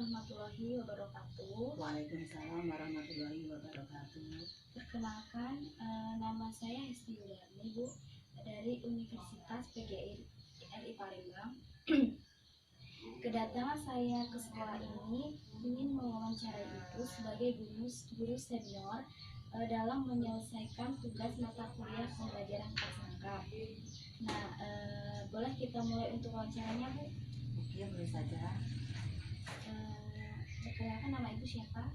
warahmatullahi wabarakatuh. Waalaikumsalam warahmatullahi wabarakatuh. Perkenalkan, nama saya Hesti Yudarni, Bu, dari Universitas PGRI Palembang. Kedatangan saya ke sekolah ini ingin mewawancarai Ibu sebagai guru senior dalam menyelesaikan tugas mata kuliah pembelajaran prasangka. Nah, boleh kita mulai untuk wawancaranya, Bu? Oke, boleh saja. Perkenalkan, nama Ibu siapa?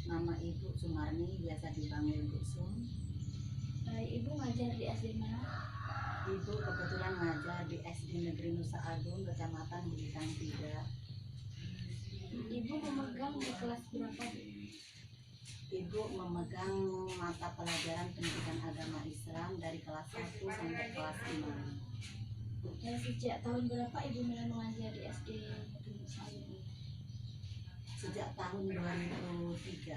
Nama Ibu Sumarni, biasa dipanggil Bu Sum. Ibu ngajar di SD mana? Ibu kebetulan ngajar di SD Negeri Nusa Agung, Kecamatan Bintang 3. Ibu memegang di kelas berapa, Bu? Ibu memegang mata pelajaran pendidikan agama Islam dari kelas 1 sampai kelas 5. Sejak tahun berapa Ibu mulai mengajar di SD Negeri Nusa Agung? Sejak tahun 2003.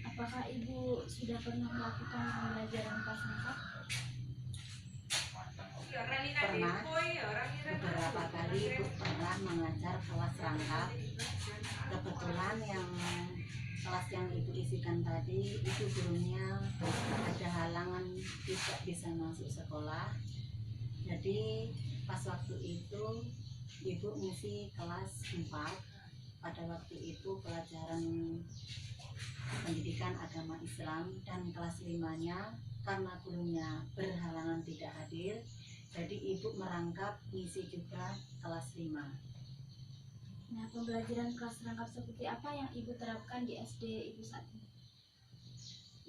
Apakah Ibu sudah pernah melakukan pembelajaran prasangka? Pernah, beberapa kali Ibu pernah mengajar kelas rangkap. Kebetulan yang kelas yang Ibu isikan tadi itu gurunya ada halangan tidak bisa masuk sekolah. Jadi pas waktu itu Ibu ngisi kelas 4. Pada waktu itu pelajaran pendidikan agama Islam, dan kelas 5-nya karena gurunya berhalangan tidak hadir, jadi Ibu merangkap ngisi juga kelas 5. Nah, pembelajaran kelas rangkap seperti apa yang Ibu terapkan di SD Ibu saat ini?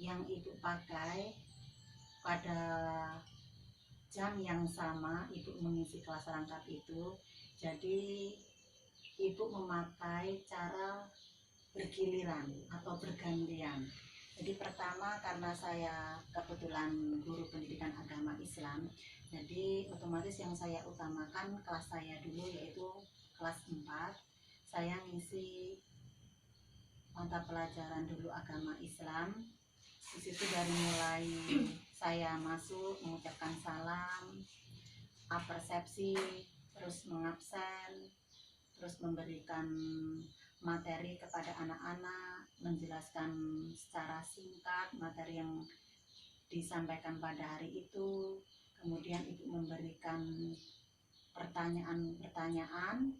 Yang Ibu pakai pada jam yang sama Ibu mengisi kelas rangkap itu, jadi Ibu memakai cara bergiliran atau bergantian. Jadi pertama, karena saya kebetulan guru pendidikan agama Islam, jadi otomatis yang saya utamakan kelas saya dulu, yaitu kelas 4. Saya ngisi mata pelajaran dulu agama Islam. Di situ dari mulai saya masuk mengucapkan salam, apersepsi, terus mengabsen, terus memberikan materi kepada anak-anak, menjelaskan secara singkat materi yang disampaikan pada hari itu. Kemudian Ibu memberikan pertanyaan-pertanyaan.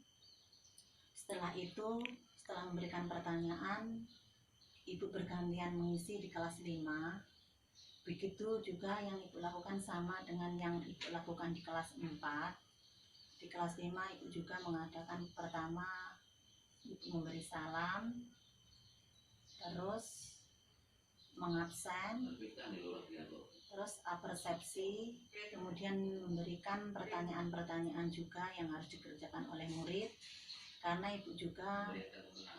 Setelah itu, setelah memberikan pertanyaan, Ibu bergantian mengisi di kelas 5. Begitu juga yang Ibu lakukan sama dengan yang Ibu lakukan di kelas 4. Di kelas 5 Ibu juga mengadakan pertama Ibu memberi salam, terus mengabsen, terus apersepsi, kemudian memberikan pertanyaan-pertanyaan juga yang harus dikerjakan oleh murid. Karena Ibu juga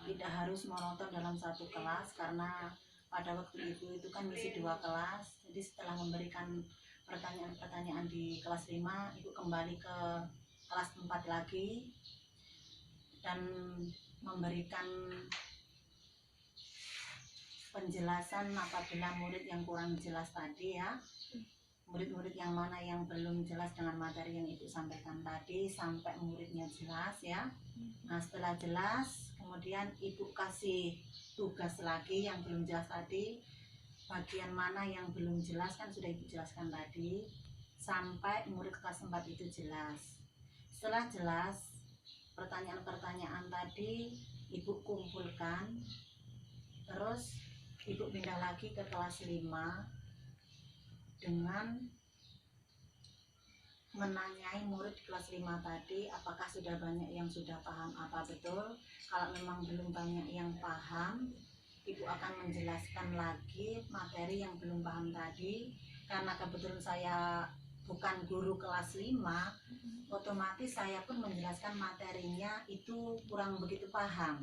tidak harus monoton dalam satu kelas, karena pada waktu itu kan misi 2 kelas. Jadi setelah memberikan pertanyaan-pertanyaan di kelas 5, Ibu kembali ke kelas 4 lagi dan memberikan penjelasan apabila murid yang kurang jelas tadi, ya, murid-murid yang mana yang belum jelas dengan materi yang Ibu sampaikan tadi, sampai muridnya jelas, ya. Nah, setelah jelas kemudian Ibu kasih tugas lagi yang belum jelas tadi. Bagian mana yang belum jelas kan sudah Ibu jelaskan tadi, sampai murid kelas 4 itu jelas. Setelah jelas, pertanyaan-pertanyaan tadi Ibu kumpulkan, terus Ibu pindah lagi ke kelas 5 dengan menanyai murid kelas 5 tadi apakah sudah banyak yang sudah paham apa betul. Kalau memang belum banyak yang paham, Ibu akan menjelaskan lagi materi yang belum paham tadi. Karena kebetulan saya bukan guru kelas 5, otomatis saya pun menjelaskan materinya itu kurang begitu paham.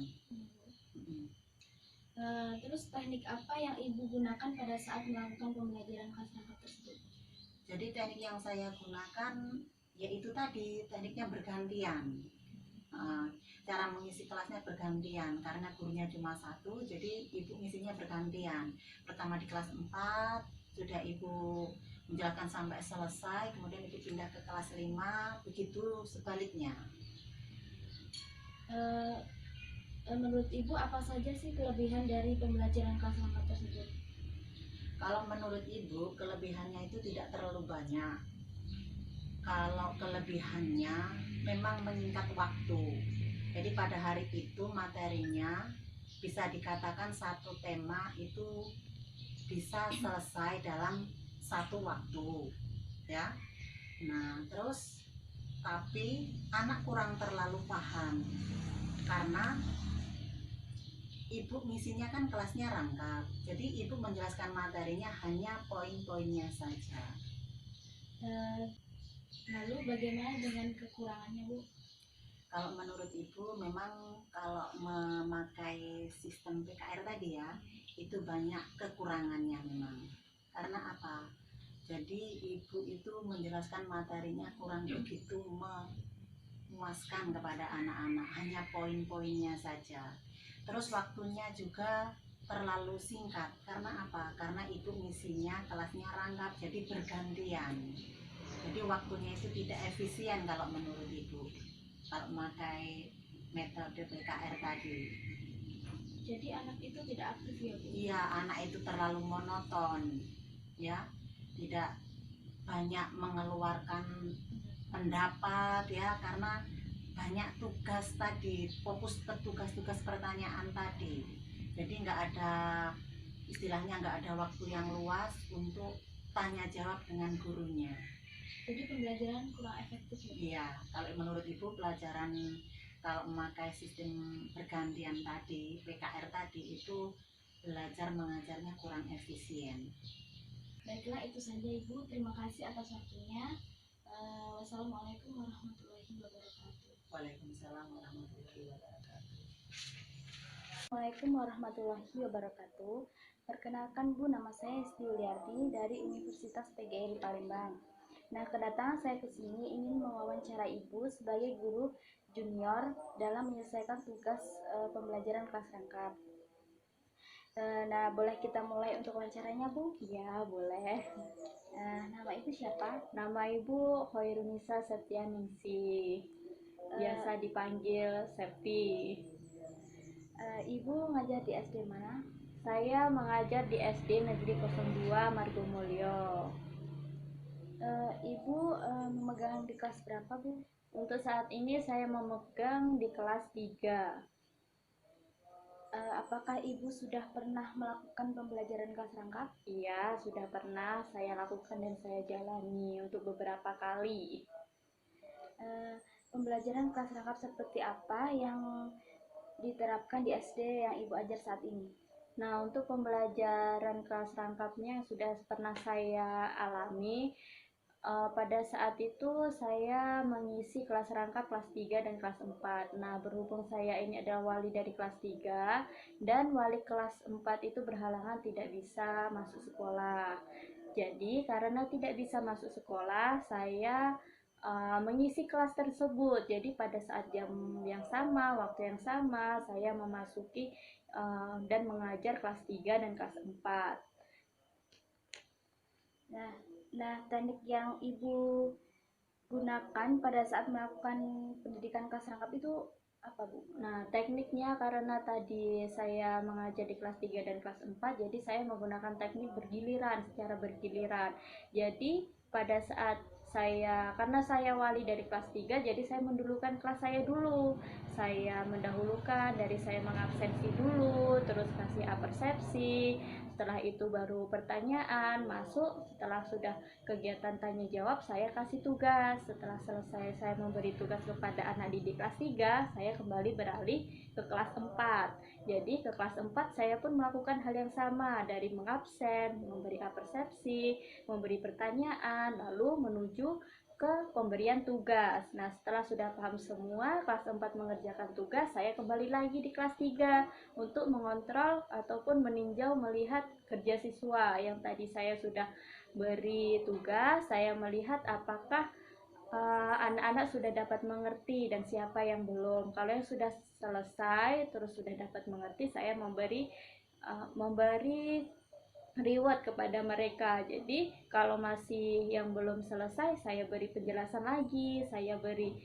Terus teknik apa yang Ibu gunakan pada saat melakukan pembelajaran kelas rangkap tersebut? Jadi teknik yang saya gunakan yaitu tadi, tekniknya bergantian. Cara mengisi kelasnya bergantian, karena gurunya cuma satu, jadi Ibu ngisinya bergantian. Pertama di kelas 4 sudah Ibu menjelaskan sampai selesai, kemudian Ibu pindah ke kelas 5, begitu sebaliknya. Menurut Ibu apa saja sih kelebihan dari pembelajaran kelas rangkap tersebut? Kalau menurut Ibu, kelebihannya itu tidak terlalu banyak. Kalau kelebihannya memang menyingkat waktu. Jadi pada hari itu materinya bisa dikatakan satu tema itu bisa selesai dalam satu waktu, ya. Nah, terus tapi anak kurang terlalu paham karena ibu misinya kan kelasnya rangkap. Jadi ibu menjelaskan materinya hanya poin-poinnya saja. Lalu bagaimana dengan kekurangannya, Bu? Kalau menurut ibu memang kalau memakai sistem PKR tadi ya, itu banyak kekurangannya memang. Karena apa? Jadi ibu itu menjelaskan materinya kurang begitu memuaskan kepada anak-anak, hanya poin-poinnya saja. Terus waktunya juga terlalu singkat. Karena apa? Karena ibu misinya kelasnya rangkap, jadi bergantian. Jadi waktunya itu tidak efisien kalau menurut ibu, kalau memakai metode PKR tadi. Jadi anak itu tidak aktif ya, Bu? Iya, anak itu terlalu monoton, ya, tidak banyak mengeluarkan pendapat, ya, karena banyak tugas tadi, fokus ke tugas-tugas pertanyaan tadi. Jadi nggak ada, istilahnya nggak ada waktu yang luas untuk tanya jawab dengan gurunya. Jadi pembelajaran kurang efektif ya? Iya, kalau menurut ibu pelajaran kalau memakai sistem bergantian tadi, PKR tadi, itu belajar mengajarnya kurang efisien. Baiklah, itu saja Ibu. Terima kasih atas waktunya. Wassalamualaikum warahmatullahi wabarakatuh. Waalaikumsalam warahmatullahi wabarakatuh. Assalamualaikum warahmatullahi wabarakatuh. Perkenalkan Bu, nama saya Isti Yuliardi dari Universitas PGRI Palembang. Nah, kedatangan saya ke sini ingin mewawancara Ibu sebagai guru junior dalam menyelesaikan tugas pembelajaran kelas rangkap. Nah, boleh kita mulai untuk wawancaranya, Bu? Ya, boleh. Nama Ibu siapa? Nama Ibu Hoirunisa Septianingsih. Biasa dipanggil Septi. Ibu ngajar di SD mana? Saya mengajar di SD Negeri 02 Margomulyo. Ibu memegang di kelas berapa, Bu? Untuk saat ini saya memegang di kelas 3. Apakah Ibu sudah pernah melakukan pembelajaran kelas rangkap? Iya, sudah pernah saya lakukan dan saya jalani untuk beberapa kali. Pembelajaran kelas rangkap seperti apa yang diterapkan di SD yang Ibu ajar saat ini? Nah, untuk pembelajaran kelas rangkapnya yang sudah pernah saya alami, pada saat itu saya mengisi kelas rangkap kelas 3 dan kelas 4. Nah, berhubung saya ini adalah wali dari kelas 3 dan wali kelas 4 itu berhalangan tidak bisa masuk sekolah. Jadi, karena tidak bisa masuk sekolah, saya mengisi kelas tersebut. Jadi, pada saat jam yang sama, waktu yang sama, saya memasuki dan mengajar kelas 3 dan kelas 4. Nah, teknik yang Ibu gunakan pada saat melakukan pendidikan kelas rangkap itu apa, Bu? Nah, tekniknya karena tadi saya mengajar di kelas 3 dan kelas 4, jadi saya menggunakan teknik bergiliran, secara bergiliran. Jadi, pada saat karena saya wali dari kelas 3, jadi saya mendulukan kelas saya dulu. Saya mendahulukan dari saya mengabsensi dulu, terus kasih apersepsi, setelah itu baru pertanyaan masuk. Setelah sudah kegiatan tanya jawab, saya kasih tugas. Setelah selesai saya memberi tugas kepada anak didik kelas 3, saya kembali beralih ke kelas 4. Jadi ke kelas 4 saya pun melakukan hal yang sama, dari mengabsen, memberi apersepsi, memberi pertanyaan, lalu menuju ke pemberian tugas. Nah, setelah sudah paham semua, kelas 4 mengerjakan tugas, saya kembali lagi di kelas 3 untuk mengontrol ataupun meninjau melihat kerja siswa yang tadi saya sudah beri tugas. Saya melihat apakah anak-anak sudah dapat mengerti dan siapa yang belum. Kalau yang sudah selesai terus sudah dapat mengerti, saya memberi reward kepada mereka. Jadi kalau masih yang belum selesai, saya beri penjelasan lagi, saya beri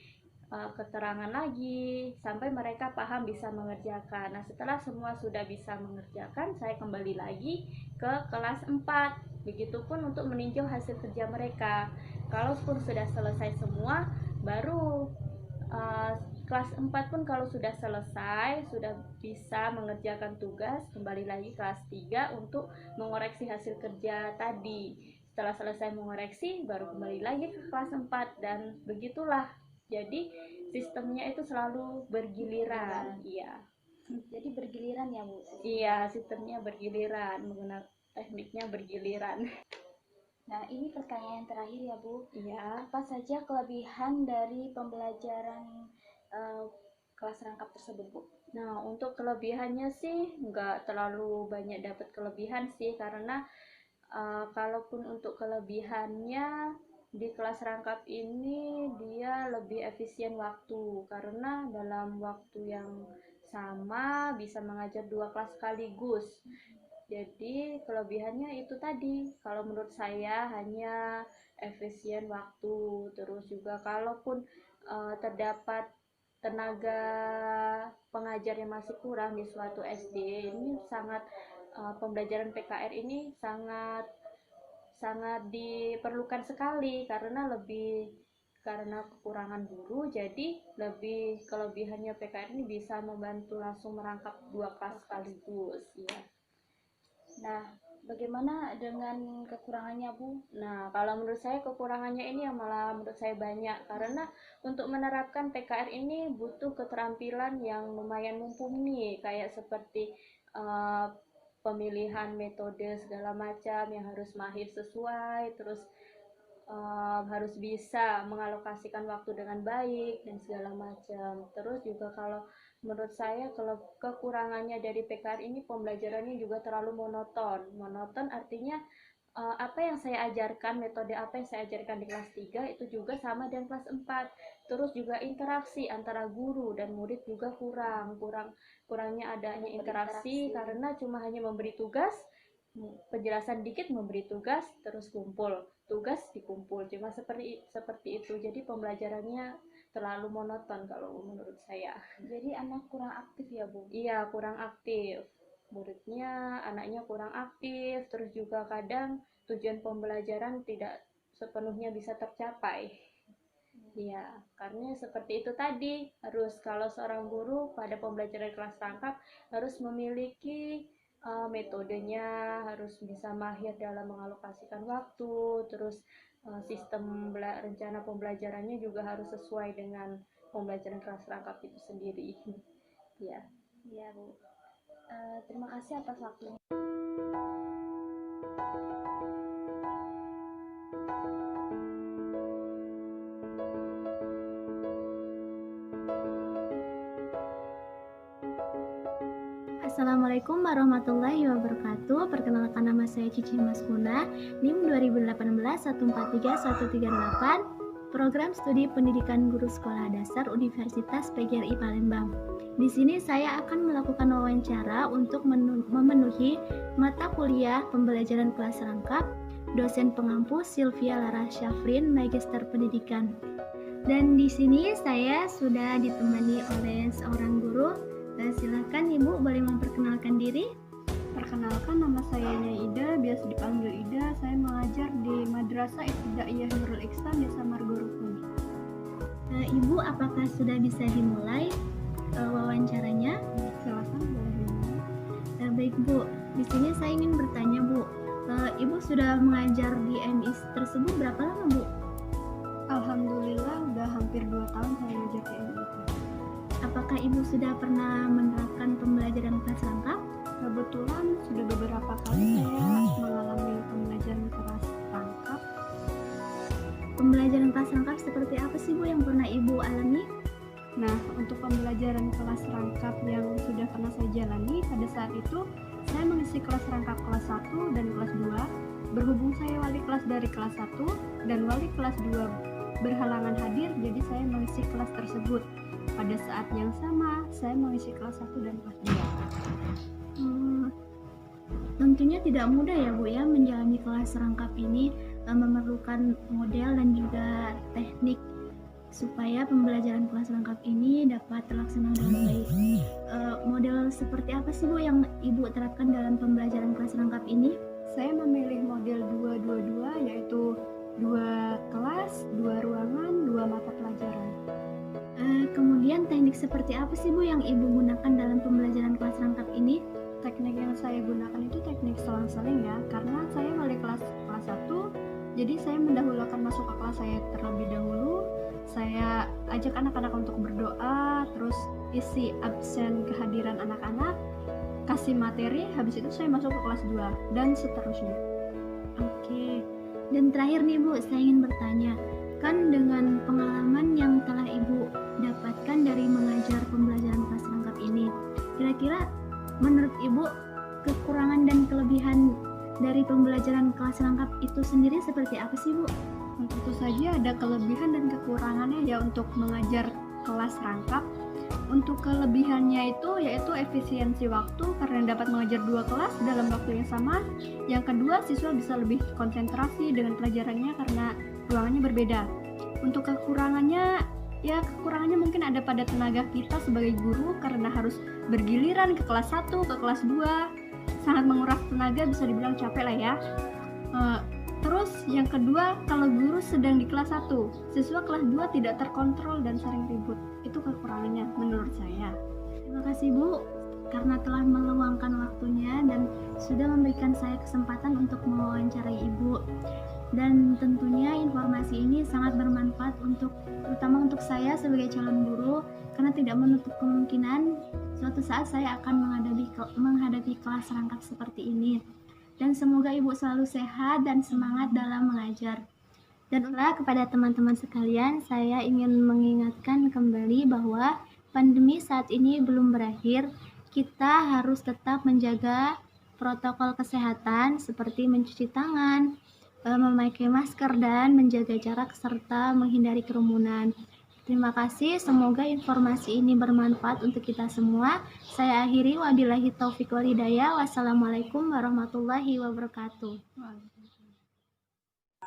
keterangan lagi sampai mereka paham bisa mengerjakan. Nah, setelah semua sudah bisa mengerjakan, saya kembali lagi ke kelas 4. Begitupun untuk meninjau hasil kerja mereka. Kalaupun sudah selesai semua, baru kelas 4 pun kalau sudah selesai, sudah bisa mengerjakan tugas, kembali lagi kelas 3 untuk mengoreksi hasil kerja tadi. Setelah selesai mengoreksi, baru kembali lagi ke kelas 4, dan begitulah. Jadi sistemnya itu selalu bergiliran. Iya. Jadi bergiliran ya Bu? Iya, sistemnya bergiliran, menggunakan tekniknya bergiliran. Nah, ini pertanyaan terakhir ya Bu. Iya. Apa saja kelebihan dari pembelajaran kelas rangkap tersebut Bu? Nah, untuk kelebihannya sih nggak terlalu banyak dapat kelebihan sih, karena kalaupun untuk kelebihannya di kelas rangkap ini dia lebih efisien waktu, karena dalam waktu yang sama bisa mengajar 2 kelas sekaligus. Jadi kelebihannya itu tadi, kalau menurut saya hanya efisien waktu. Terus juga kalaupun terdapat tenaga pengajar yang masih kurang di suatu SD, ini sangat pembelajaran PKR ini sangat diperlukan sekali, karena kekurangan guru, jadi lebih kelebihannya PKR ini bisa membantu langsung merangkap 2 kelas sekaligus ya. Nah, bagaimana dengan kekurangannya Bu? Nah, kalau menurut saya kekurangannya ini yang malah menurut saya banyak, karena untuk menerapkan PKR ini butuh keterampilan yang lumayan mumpuni, kayak seperti pemilihan metode segala macam yang harus mahir sesuai, terus harus bisa mengalokasikan waktu dengan baik dan segala macam. Terus juga kalau menurut saya kalau kekurangannya dari PKR ini, pembelajarannya juga terlalu monoton. Monoton artinya apa yang saya ajarkan, metode apa yang saya ajarkan di kelas 3 itu juga sama dengan kelas 4. Terus juga interaksi antara guru dan murid juga kurangnya adanya interaksi, karena cuma hanya memberi tugas, penjelasan dikit, memberi tugas, terus kumpul, tugas dikumpul, cuma seperti itu. Jadi pembelajarannya terlalu monoton kalau menurut saya. Jadi anak kurang aktif ya Bu? Iya, kurang aktif. Anaknya kurang aktif, terus juga kadang tujuan pembelajaran tidak sepenuhnya bisa tercapai. Iya, karena seperti itu tadi, kalau seorang guru pada pembelajaran kelas rangkap harus memiliki metodenya, harus bisa mahir dalam mengalokasikan waktu, terus sistem rencana pembelajarannya juga harus sesuai dengan pembelajaran kelas rangkap itu sendiri. Ya. Iya Bu. Terima kasih atas waktunya. Assalamualaikum warahmatullahi wabarakatuh. Perkenalkan, nama saya Cici Maskuna, NIM 2018-143138, Program Studi Pendidikan Guru Sekolah Dasar Universitas PGRI Palembang. Di sini saya akan melakukan wawancara untuk memenuhi mata kuliah pembelajaran kelas rangkap dosen pengampu Sylvia Lara Syafrin, Magister Pendidikan. Dan di sini saya sudah ditemani oleh seorang guru. Silakan Ibu, boleh memperkenalkan diri? Perkenalkan, nama saya Ida, biasa dipanggil Ida. Saya mengajar di Madrasah Ibtidaiyah Nurul Ihsan, Desa Margo Rukun. Ibu, apakah sudah bisa dimulai wawancaranya? Silakan, boleh dimulai. Baik Bu, di sini saya ingin bertanya Bu, Ibu sudah mengajar di MIS tersebut berapa lama Bu? Alhamdulillah, udah hampir 2 tahun saya mengajar di MIS. Apakah Ibu sudah pernah menerapkan pembelajaran kelas rangkap? Kebetulan sudah beberapa kali saya mengalami pembelajaran kelas rangkap. Pembelajaran kelas rangkap seperti apa sih Bu yang pernah Ibu alami? Nah, untuk pembelajaran kelas rangkap yang sudah pernah saya jalani, pada saat itu saya mengisi kelas rangkap kelas 1 dan kelas 2. Berhubung saya wali kelas dari kelas 1 dan wali kelas 2 berhalangan hadir, jadi saya mengisi kelas tersebut. Pada saat yang sama, saya mengisi kelas 1 dan kelas 2. Tentunya tidak mudah ya Bu ya menjalani kelas rangkap ini, memerlukan model dan juga teknik supaya pembelajaran kelas rangkap ini dapat terlaksana dengan baik. Model seperti apa sih Bu yang Ibu terapkan dalam pembelajaran kelas rangkap ini? Saya memilih model 222, yaitu 2 kelas, 2 ruangan, 2 mata pelajaran. Kemudian teknik seperti apa sih Bu yang Ibu gunakan dalam pembelajaran kelas rangkap ini? Teknik yang saya gunakan itu teknik selang-seling ya, karena saya wali kelas 1, jadi saya mendahulukan masuk ke kelas saya terlebih dahulu. Saya ajak anak-anak untuk berdoa, terus isi absen kehadiran anak-anak, kasih materi, habis itu saya masuk ke kelas 2 dan seterusnya. Oke. Dan terakhir nih Bu, saya ingin bertanya, kan dengan pengalaman yang telah Ibu dapatkan dari mengajar pembelajaran kelas rangkap ini, kira-kira menurut Ibu kekurangan dan kelebihan dari pembelajaran kelas rangkap itu sendiri seperti apa sih Bu? Tentu saja ada kelebihan dan kekurangannya ya untuk mengajar kelas rangkap. Untuk kelebihannya itu yaitu efisiensi waktu karena dapat mengajar 2 kelas dalam waktu yang sama. Yang kedua, siswa bisa lebih konsentrasi dengan pelajarannya karena ruangannya berbeda. Untuk kekurangannya mungkin ada pada tenaga kita sebagai guru karena harus bergiliran ke kelas 1, ke kelas 2. Sangat menguras tenaga, bisa dibilang capek lah ya. Terus yang kedua, kalau guru sedang di kelas 1, siswa kelas 2 tidak terkontrol dan sering ribut. Itu kekurangannya menurut saya. Terima kasih Bu karena telah meluangkan waktunya dan sudah memberikan saya kesempatan untuk mewawancarai Ibu. Dan tentunya informasi ini sangat bermanfaat terutama untuk saya sebagai calon guru, karena tidak menutup kemungkinan suatu saat saya akan menghadapi kelas rangkap seperti ini. Dan semoga Ibu selalu sehat dan semangat dalam mengajar. Dan kepada teman-teman sekalian, saya ingin mengingatkan kembali bahwa pandemi saat ini belum berakhir. Kita harus tetap menjaga protokol kesehatan seperti mencuci tangan, memakai masker, dan menjaga jarak serta menghindari kerumunan. Terima kasih, semoga informasi ini bermanfaat untuk kita semua. Saya akhiri, wabillahi taufiq wal hidayah. Wassalamualaikum warahmatullahi wabarakatuh.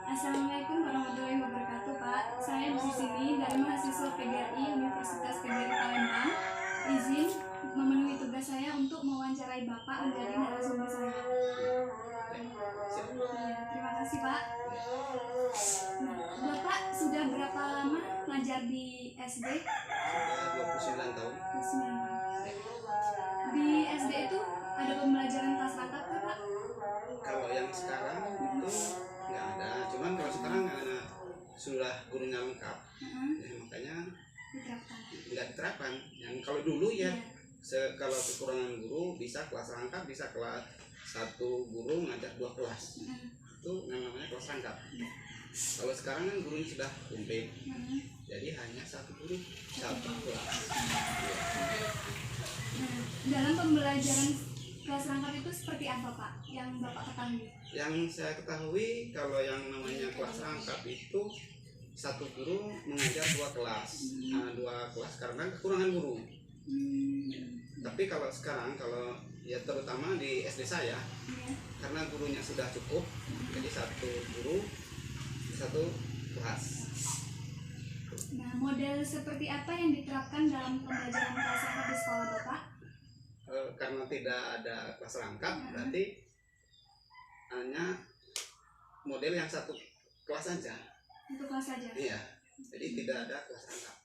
Assalamualaikum warahmatullahi wabarakatuh, Pak. Saya di sini dari mahasiswa PGRI Universitas PGRI Palembang. Izin memenuhi tugas saya untuk mewawancarai Bapak menjadi narasumber saya. Ya, terima kasih, Pak. Nah, Bapak sudah berapa lama ngajar di SD? Sudah 29 tahun. 29 tahun. Di SD itu ada pembelajaran kelas rangkap kan, Pak? Kalau yang sekarang itu nggak ada. Cuman kalau sekarang sudah gurunya lengkap, ya, makanya nggak diterapkan. Yang kalau dulu ya, kalau kekurangan guru bisa kelas rangkap, bisa kelas 1 guru ngajar 2 kelas. Itu namanya kelas rangkap. Kalau sekarang kan gurunya sudah komplit, jadi hanya 1 guru 1 kelas. Dalam pembelajaran kelas rangkap itu seperti apa, Pak, yang Bapak ketahui? Yang saya ketahui kalau yang namanya kelas rangkap itu 1 guru mengajar 2 kelas. 2 kelas karena kekurangan guru. Tapi kalau sekarang, kalau ya terutama di SD saya, karena gurunya sudah cukup, jadi 1 guru 1 kelas. Nah, model seperti apa yang diterapkan dalam pembelajaran kelas rangkap di sekolah Bapak? Karena tidak ada kelas rangkap, berarti hanya model yang 1 kelas saja. 1 kelas saja? Iya, jadi tidak ada kelas rangkap.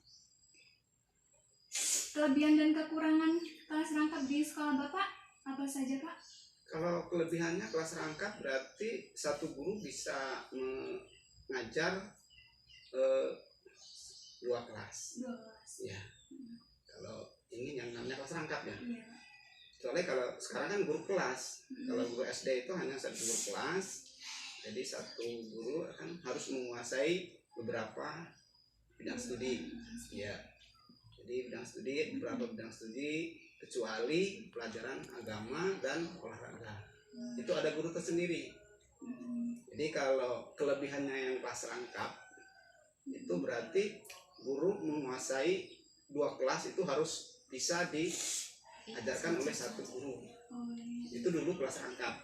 Kelebihan dan kekurangan kelas rangkap di sekolah Bapak apa saja, Pak? Kalau kelebihannya kelas rangkap berarti 1 guru bisa mengajar 2 kelas. 2 kelas. Ya. Kalau ini yang namanya kelas rangkap ya. Iya. Soalnya kalau sekarang kan guru kelas. Kalau guru SD itu hanya 1 guru kelas. Jadi 1 guru akan harus menguasai beberapa bidang studi. Ya. Jadi beberapa bidang studi kecuali pelajaran agama dan olahraga. Itu ada guru tersendiri. Jadi kalau kelebihannya yang kelas rangkap itu berarti guru menguasai 2 kelas itu harus bisa diajarkan oleh 1 guru. Itu dulu kelas rangkap.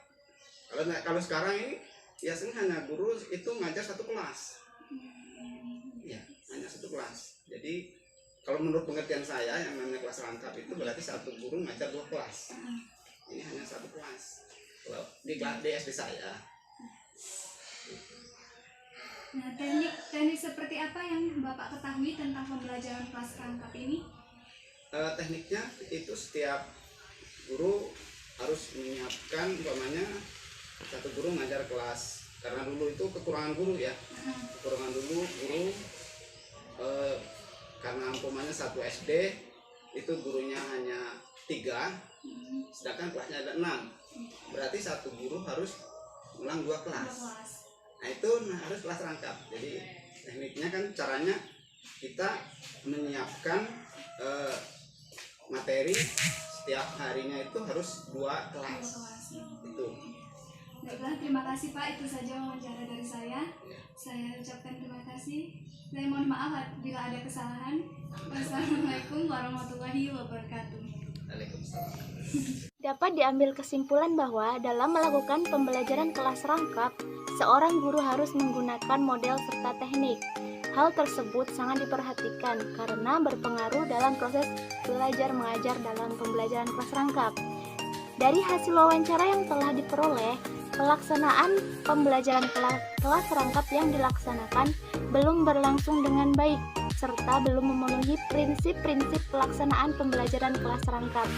Kalau sekarang ini biasanya hanya guru itu ngajar 1 kelas. Ya, hanya 1 kelas. Jadi kalau menurut pengertian saya yang namanya kelas rangkap itu berarti satu guru ngajar 2 kelas. Ini hanya 1 kelas. Kalau di SD saya. Nah, teknik seperti apa yang Bapak ketahui tentang pembelajaran kelas rangkap ini? Tekniknya itu setiap guru harus menyiapkan, umpamanya satu guru ngajar kelas, karena dulu itu kekurangan guru ya, kekurangan dulu guru, karena umpamanya 1 SD itu gurunya hanya 3, sedangkan kelasnya ada 6, berarti satu guru harus ulang 2 kelas. Nah itu harus kelas rangkap. Jadi tekniknya kan caranya kita menyiapkan materi setiap harinya itu harus 2 kelas. Itu. Baiklah, terima kasih Pak. Itu saja wawancara dari saya. Saya ucapkan terima kasih. Saya mohon maaf bila ada kesalahan. Wassalamualaikum warahmatullahi wabarakatuh. Waalaikumsalam. Dapat diambil kesimpulan bahwa dalam melakukan pembelajaran kelas rangkap, seorang guru harus menggunakan model serta teknik. Hal tersebut sangat diperhatikan karena berpengaruh dalam proses belajar mengajar dalam pembelajaran kelas rangkap. Dari hasil wawancara yang telah diperoleh, pelaksanaan pembelajaran kelas rangkap yang dilaksanakan belum berlangsung dengan baik, serta belum memenuhi prinsip-prinsip pelaksanaan pembelajaran kelas rangkap.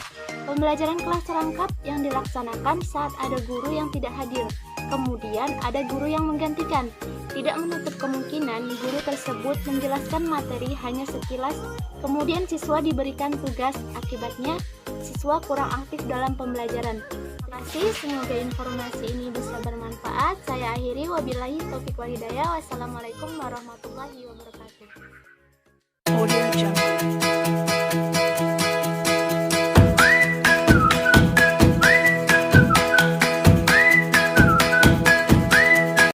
Pembelajaran kelas rangkap yang dilaksanakan saat ada guru yang tidak hadir, kemudian ada guru yang menggantikan. Tidak menutup kemungkinan guru tersebut menjelaskan materi hanya sekilas, kemudian siswa diberikan tugas, akibatnya siswa kurang aktif dalam pembelajaran. Terima kasih, semoga informasi ini bisa bermanfaat. Saya akhiri, wabillahi taufiq wal hidayah. Wassalamualaikum warahmatullahi wabarakatuh.